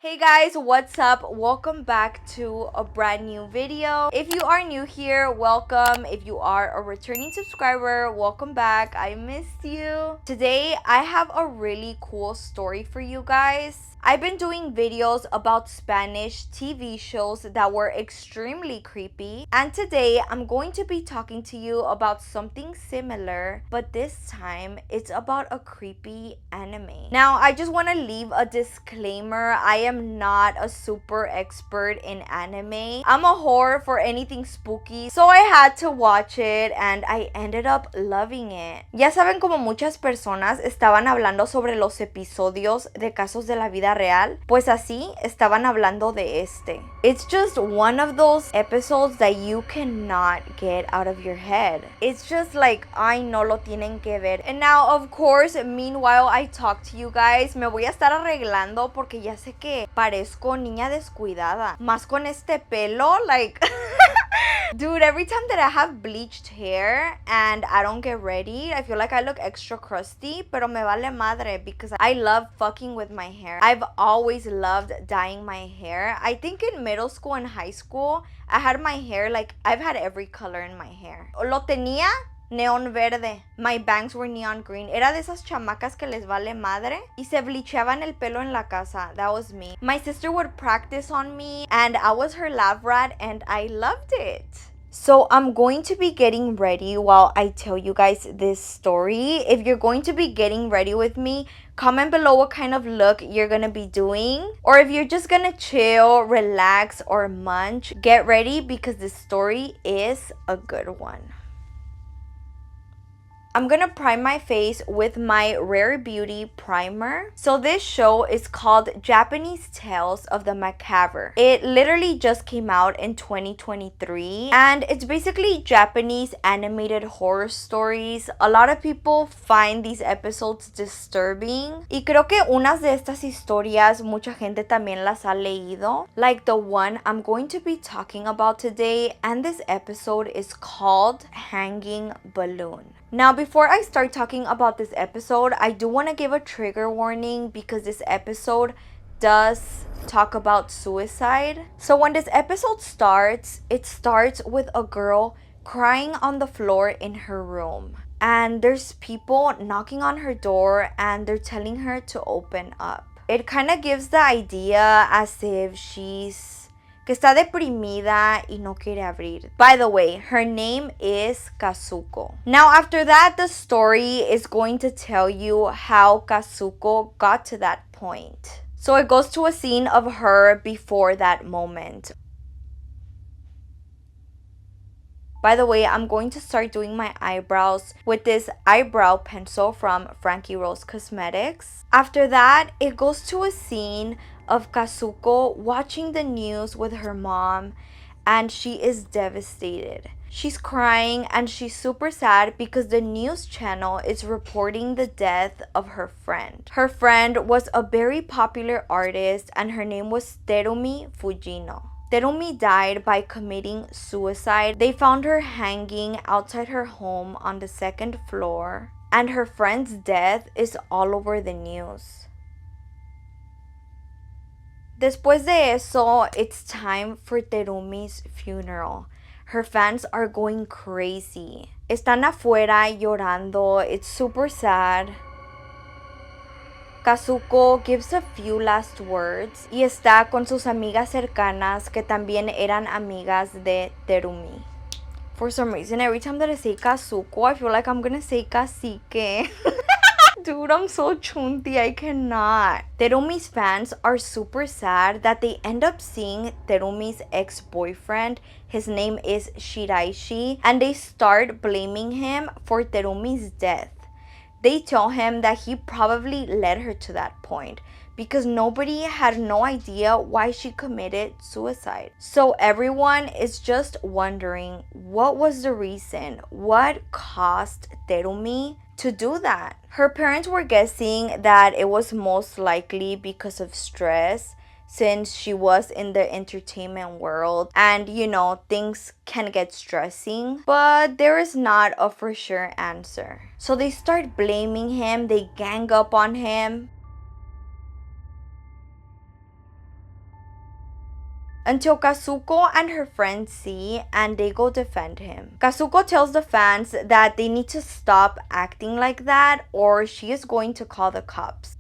Hey guys, what's up? Welcome back to a brand new video. If you are new here, welcome. If you are a returning subscriber, welcome back. I missed you. Today, I have a really cool story for you guys. I've been doing videos about Spanish TV shows that were extremely creepy, and today I'm going to be talking to you about something similar, but this time it's about a creepy anime. Now, I just want to leave a disclaimer. I am not a super expert in anime. I'm a whore for anything spooky, so I had to watch it and I ended up loving it. Ya saben, como muchas personas estaban hablando sobre los episodios de casos de la vida real, pues así estaban hablando de este. It's just one of those episodes that you cannot get out of your head. It's just like, ay, no lo tienen que ver. And now, of course, meanwhile I talk to you guys, me voy a estar arreglando porque ya sé que parezco niña descuidada. Más con este pelo, like... Dude, every time that I have bleached hair and I don't get ready, I feel like I look extra crusty, pero me vale madre because I love fucking with my hair. I've always loved dyeing my hair. I think in middle school and high school, I had my hair like, I've had every color in my hair. Lo tenía neón verde. My bangs were neon green. Era de esas chamacas que les vale madre y se bleachaban el pelo en la casa. That was me. My sister would practice on me and I was her lab rat and I loved it. So I'm going to be getting ready while I tell you guys this story. If you're going to be getting ready with me, comment below what kind of look you're gonna be doing. Or if you're just gonna chill, relax, or munch, get ready because this story is a good one. I'm gonna prime my face with my Rare Beauty primer. So this show is called Japanese Tales of the Macabre. It literally just came out in 2023 and it's basically Japanese animated horror stories. A lot of people find these episodes disturbing y creo que unas de estas historias mucha gente también las ha leído, like the one I'm going to be talking about today, and this episode is called Hanging Balloon. Now, before I start talking about this episode, I do want to give a trigger warning because this episode does talk about suicide. So when this episode starts, it starts with a girl crying on the floor in her room. And there's people knocking on her door and they're telling her to open up. It kind of gives the idea as if que está deprimida y no quiere abrir. By the way, her name is Kazuko. Now, after that, the story is going to tell you how Kazuko got to that point. So it goes to a scene of her before that moment. By the way, I'm going to start doing my eyebrows with this eyebrow pencil from Frankie Rose Cosmetics. After that, it goes to a scene of Kazuko watching the news with her mom, and she is devastated. She's crying and she's super sad because the news channel is reporting the death of her friend. Her friend was a very popular artist and her name was Terumi Fujino. Terumi died by committing suicide. They found her hanging outside her home on the second floor, and her friend's death is all over the news. Después de eso, it's time for Terumi's funeral. Her fans are going crazy. Están afuera llorando. It's super sad. Kazuko gives a few last words y está con sus amigas cercanas que también eran amigas de Terumi. For some reason, every time that I say Kazuko, I feel like I'm gonna say Cacique. Dude, I'm so chunty, I cannot. Terumi's fans are super sad that they end up seeing Terumi's ex-boyfriend. His name is Shiraishi, and they start blaming him for Terumi's death. They tell him that he probably led her to that point because nobody had no idea why she committed suicide. So everyone is just wondering what was the reason, what caused Terumi to do that. Her parents were guessing that it was most likely because of stress, since she was in the entertainment world and things can get stressing, but there is not a for sure answer. So they start blaming him, they gang up on him. until Kazuko and her friends see and they go defend him. Kazuko tells the fans that they need to stop acting like that or she is going to call the cops.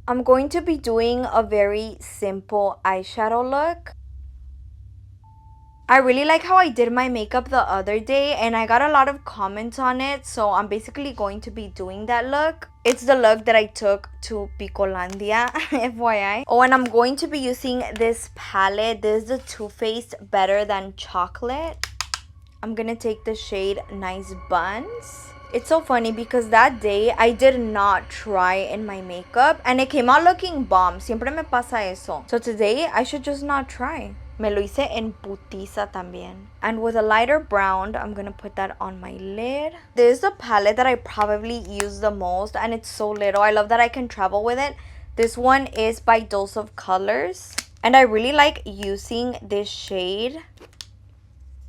I'm going to be doing a very simple eyeshadow look. I really like how I did my makeup the other day and I got a lot of comments on it, so I'm basically going to be doing that look. It's the look that I took to Picolandia, FYI. Oh, and I'm going to be using this palette. This is the Too Faced Better Than Chocolate. I'm gonna take the shade Nice Buns. It's so funny because that day I did not try in my makeup and it came out looking bomb. Siempre me pasa eso. So today I should just not try. Me lo hice en putiza también. And with a lighter brown, I'm gonna put that on my lid. This is the palette that I probably use the most and it's so little. I love that I can travel with it. This one is by Dose of Colors. And I really like using this shade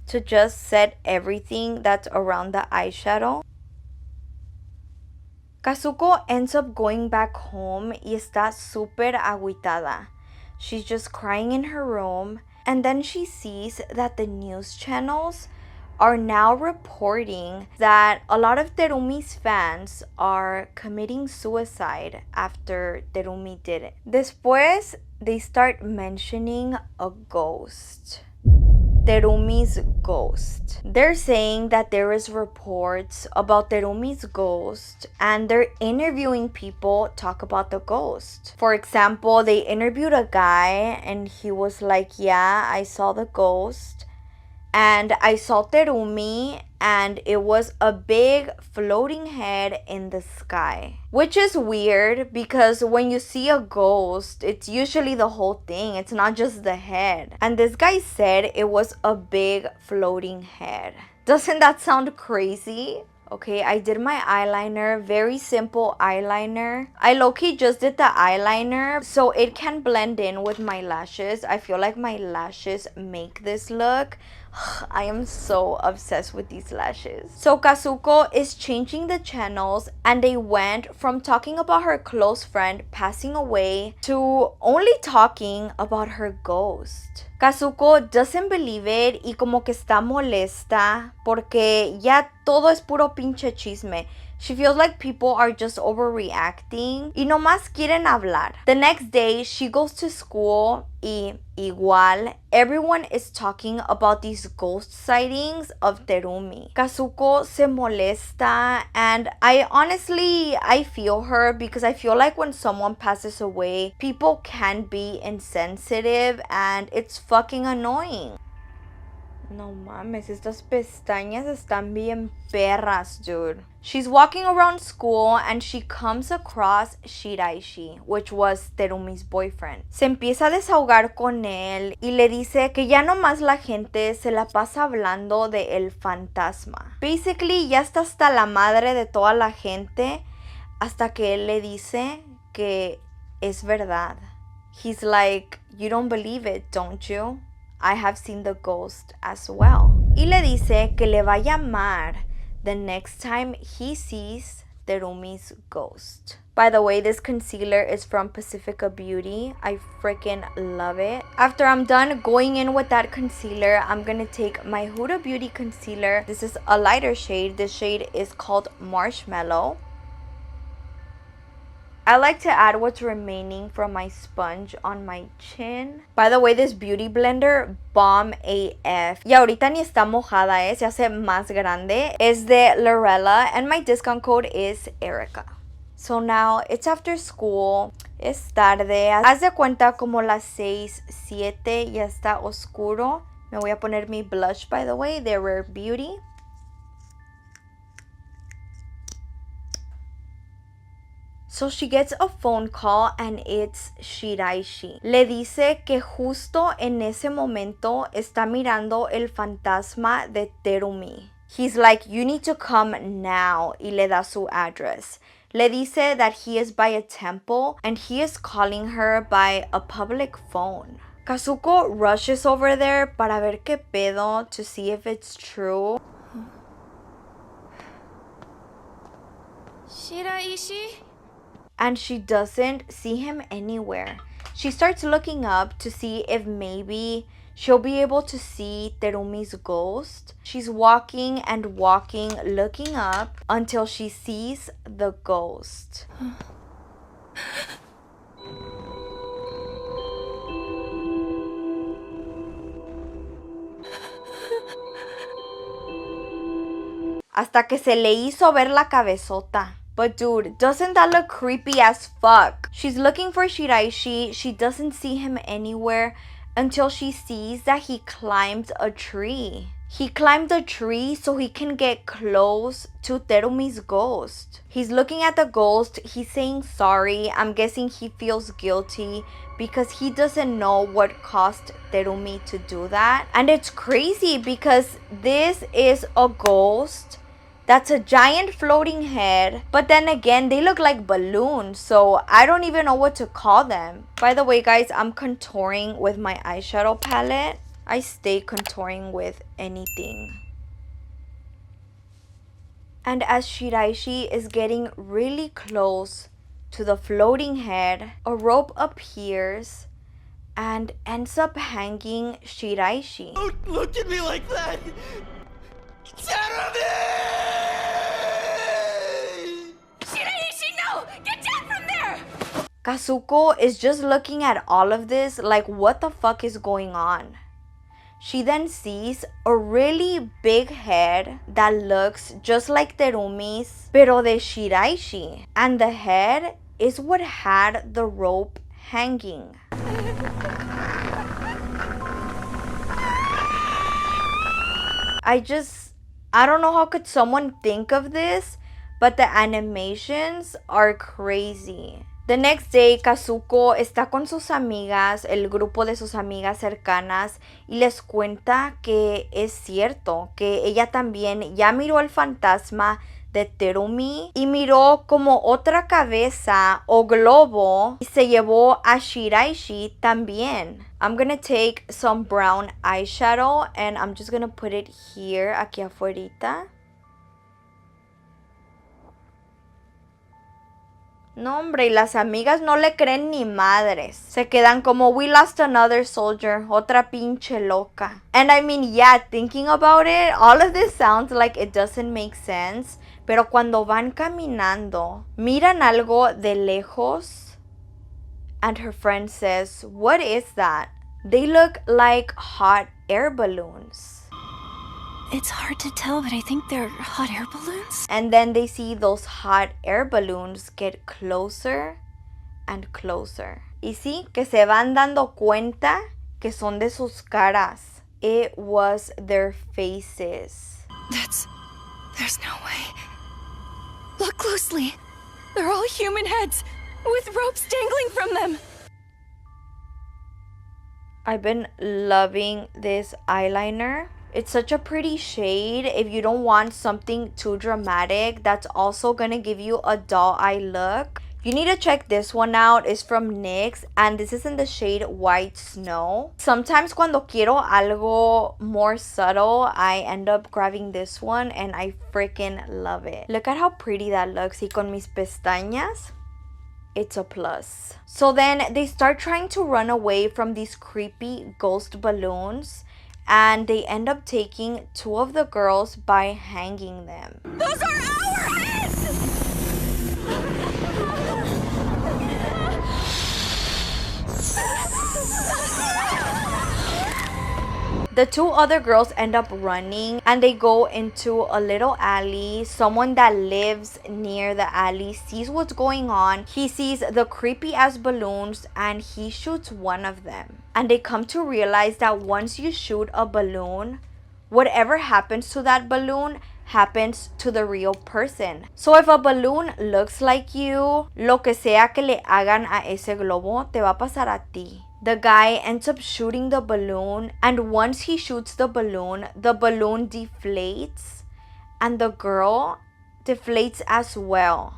to just set everything that's around the eyeshadow. Kazuko ends up going back home y está súper agüitada. She's just crying in her room and then she sees that the news channels are now reporting that a lot of Terumi's fans are committing suicide after Terumi did it. Después, they start mentioning a ghost. Terumi's ghost. They're saying that there is reports about Terumi's ghost and they're interviewing people talk about the ghost. For example, they interviewed a guy and he was like, yeah, I saw the ghost and I saw Terumi and it was a big floating head in the sky. Which is weird because when you see a ghost, it's usually the whole thing. It's not just the head. And this guy said it was a big floating head. Doesn't that sound crazy? Okay, I did my eyeliner, very simple eyeliner. I low-key just did the eyeliner so it can blend in with my lashes. I feel like my lashes make this look. I am so obsessed with these lashes. So Kazuko is changing the channels and they went from talking about her close friend passing away to only talking about her ghost. Kazuko doesn't believe it y como que está molesta porque ya todo es puro pinche chisme. She feels like people are just overreacting y nomás quieren hablar. The next day, she goes to school y igual, everyone is talking about these ghost sightings of Terumi. Kazuko se molesta and I feel her because I feel like when someone passes away, people can be insensitive and it's fucking annoying. No mames, estas pestañas están bien perras, dude. She's walking around school and she comes across Shiraishi, which was Terumi's boyfriend. Se empieza a desahogar con él y le dice que ya nomás la gente se la pasa hablando de el fantasma. Basically, ya está hasta la madre de toda la gente hasta que él le dice que es verdad. He's like, you don't believe it, don't you? I have seen the ghost as well. Y le dice que le va a llamar the next time he sees Terumi's ghost. By the way, this concealer is from Pacifica Beauty. I freaking love it. After I'm done going in with that concealer, I'm gonna take my Huda Beauty concealer. This is a lighter shade. This shade is called Marshmallow. I like to add what's remaining from my sponge on my chin. By the way, this beauty blender, bomb AF. Y ahorita ni está mojada, se hace más grande. Es de Lorella and my discount code is Erika. So now, it's after school. Es tarde. Haz de cuenta como las 6, 7, ya está oscuro. Me voy a poner mi blush, by the way, de Rare Beauty. So she gets a phone call and it's Shiraishi. Le dice que justo en ese momento está mirando el fantasma de Terumi. He's like, you need to come now, y le da su address. Le dice that he is by a temple and he is calling her by a public phone. Kazuko rushes over there para ver qué pedo to see if it's true. Shiraishi? And she doesn't see him anywhere. She starts looking up to see if maybe she'll be able to see Terumi's ghost. She's walking and walking, looking up until she sees the ghost. Hasta que se le hizo ver la cabezota. But dude, doesn't that look creepy as fuck? She's looking for Shiraishi. She doesn't see him anywhere until she sees that he climbed a tree. He climbed a tree so he can get close to Terumi's ghost. He's looking at the ghost. He's saying sorry. I'm guessing he feels guilty because he doesn't know what caused Terumi to do that. And it's crazy because this is a ghost that's a giant floating head, but then again, they look like balloons, so I don't even know what to call them. By the way, guys, I'm contouring with my eyeshadow palette. I stay contouring with anything. And as Shiraishi is getting really close to the floating head, a rope appears and ends up hanging Shiraishi. Don't look at me like that! Terumi! Shiraishi, no! Get down from there! Kazuko is just looking at all of this like, what the fuck is going on? She then sees a really big head that looks just like Terumi's, pero de Shiraishi. And the head is what had the rope hanging. I don't know how could someone think of this, but the animations are crazy. The next day, Kazuko está con sus amigas, el grupo de sus amigas cercanas, y les cuenta que es cierto, que ella también ya miró el fantasma de Terumi y miró como otra cabeza o globo y se llevó a Shiraishi también. I'm gonna take some brown eyeshadow and I'm just gonna put it here, aquí afuerita. No, hombre, y las amigas no le creen ni madres. Se quedan como, we lost another soldier, otra pinche loca. And I mean, yeah, thinking about it, all of this sounds like it doesn't make sense. Pero cuando van caminando, miran algo de lejos. And her friend says, what is that? They look like hot air balloons. It's hard to tell, but I think they're hot air balloons. And then they see those hot air balloons get closer and closer. Y sí, que se van dando cuenta que son de sus caras. It was their faces. There's no way. Look closely. They're all human heads with ropes dangling from them. I've been loving this eyeliner. It's such a pretty shade. If you don't want something too dramatic that's also gonna give you a doll eye look, you need to check this one out. It's from NYX and this is in the shade White Snow. Sometimes cuando quiero algo more subtle, I end up grabbing this one and I freaking love it. Look at how pretty that looks. Y con mis pestañas, it's a plus. So then they start trying to run away from these creepy ghost balloons. And they end up taking two of the girls by hanging them. Those are our heads! The two other girls end up running and they go into a little alley. Someone that lives near the alley sees what's going on. He sees the creepy ass balloons and he shoots one of them. And they come to realize that once you shoot a balloon, whatever happens to that balloon happens to the real person. So if a balloon looks like you, lo que sea que le hagan a ese globo, te va a pasar a ti. The guy ends up shooting the balloon, and once he shoots the balloon deflates, and the girl deflates as well.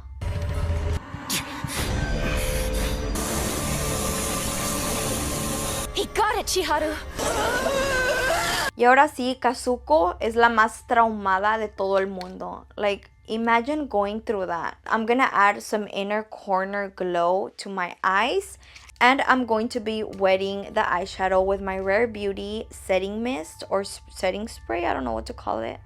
He got it, Chiharu! Y ahora sí, Kazuko es la más traumada de todo el mundo. Like, imagine going through that. I'm gonna add some inner corner glow to my eyes. And I'm going to be wetting the eyeshadow with my Rare Beauty setting mist or setting spray. I don't know what to call it.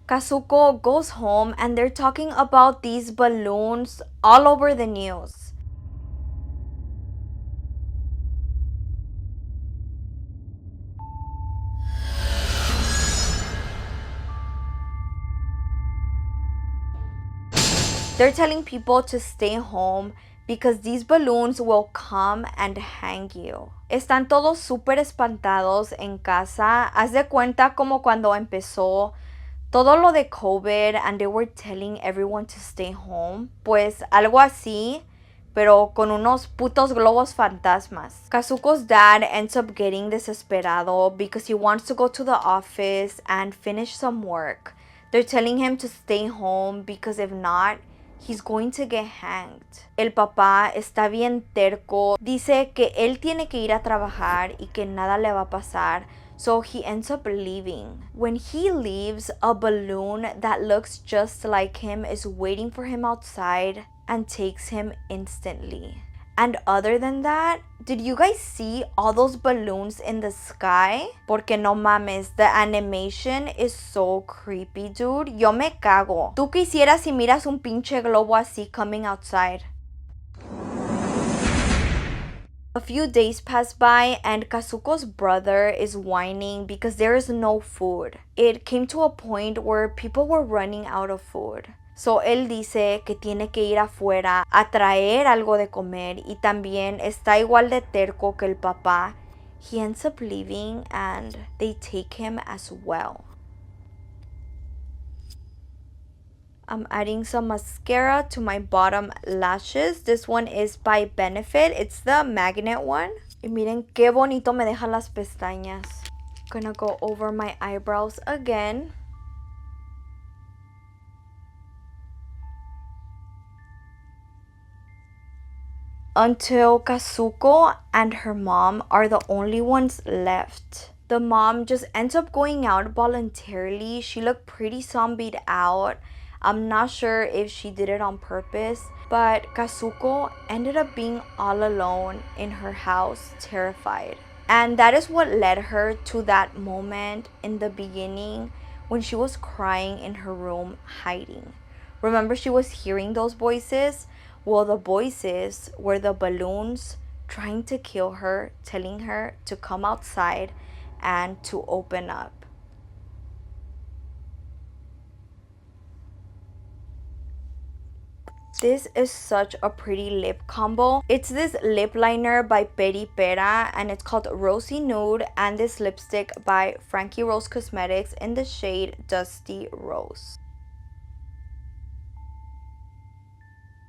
Kazuko goes home and they're talking about these balloons all over the news. They're telling people to stay home because these balloons will come and hang you. Están todos súper espantados en casa. Haz de cuenta como cuando empezó todo lo de COVID and they were telling everyone to stay home. Pues algo así, pero con unos putos globos fantasmas. Kazuko's dad ends up getting desesperado because he wants to go to the office and finish some work. They're telling him to stay home because if not, he's going to get hanged. El papá está bien terco. Dice que él tiene que ir a trabajar y que nada le va a pasar. So he ends up leaving. When he leaves, a balloon that looks just like him is waiting for him outside and takes him instantly. And other than that, did you guys see all those balloons in the sky? Porque no mames, the animation is so creepy, dude. Yo me cago. ¿Tú qué hicieras si miras un pinche globo así coming outside? A few days pass by and Kazuko's brother is whining because there is no food. It came to a point where people were running out of food. So él dice que tiene que ir afuera a traer algo de comer y también está igual de terco que el papá. He ends up leaving and they take him as well. I'm adding some mascara to my bottom lashes. This one is by Benefit. It's the magnet one. Y miren qué bonito me deja las pestañas. Gonna go over my eyebrows again. Until Kazuko and her mom are the only ones left. The mom just ends up going out voluntarily. She looked pretty zombied out. I'm not sure if she did it on purpose, but Kazuko ended up being all alone in her house, terrified. And that is what led her to that moment in the beginning when she was crying in her room, hiding. Remember, she was hearing those voices? Well, the voices were the balloons trying to kill her, telling her to come outside and to open up. This is such a pretty lip combo. It's this lip liner by Peri Pera and it's called Rosy Nude, and this lipstick by Frankie Rose Cosmetics in the shade Dusty Rose.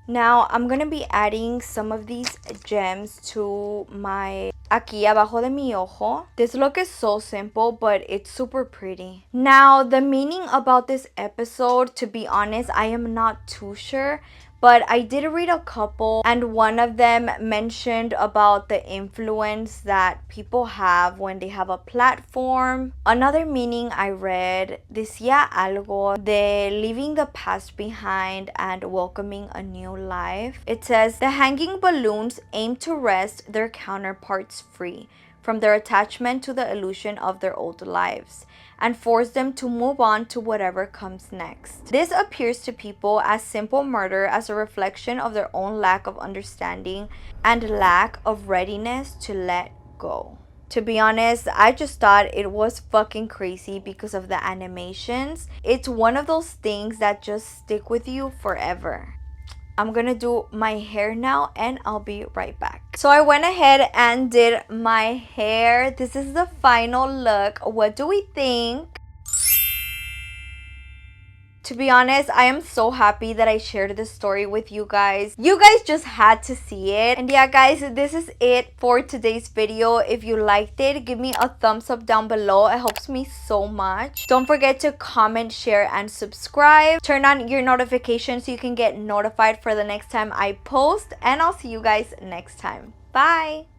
Now, I'm gonna be adding some of these gems to my aquí abajo de mi ojo. This look is so simple, but it's super pretty. Now, the meaning about this episode, to be honest, I am not too sure. But I did read a couple, and one of them mentioned about the influence that people have when they have a platform. Another meaning I read, decía algo de leaving the past behind and welcoming a new life. It says, the hanging balloons aim to wrest their counterparts free from their attachment to the illusion of their old lives and force them to move on to whatever comes next. This appears to people as simple murder as a reflection of their own lack of understanding and lack of readiness to let go. To be honest, I just thought it was fucking crazy because of the animations. It's one of those things that just stick with you forever. I'm gonna do my hair now and I'll be right back. So I went ahead and did my hair. This is the final look. What do we think? To be honest, I am so happy that I shared this story with you guys. You guys just had to see it. And yeah, guys, this is it for today's video. If you liked it, give me a thumbs up down below. It helps me so much. Don't forget to comment, share, and subscribe. Turn on your notifications so you can get notified for the next time I post. And I'll see you guys next time. Bye!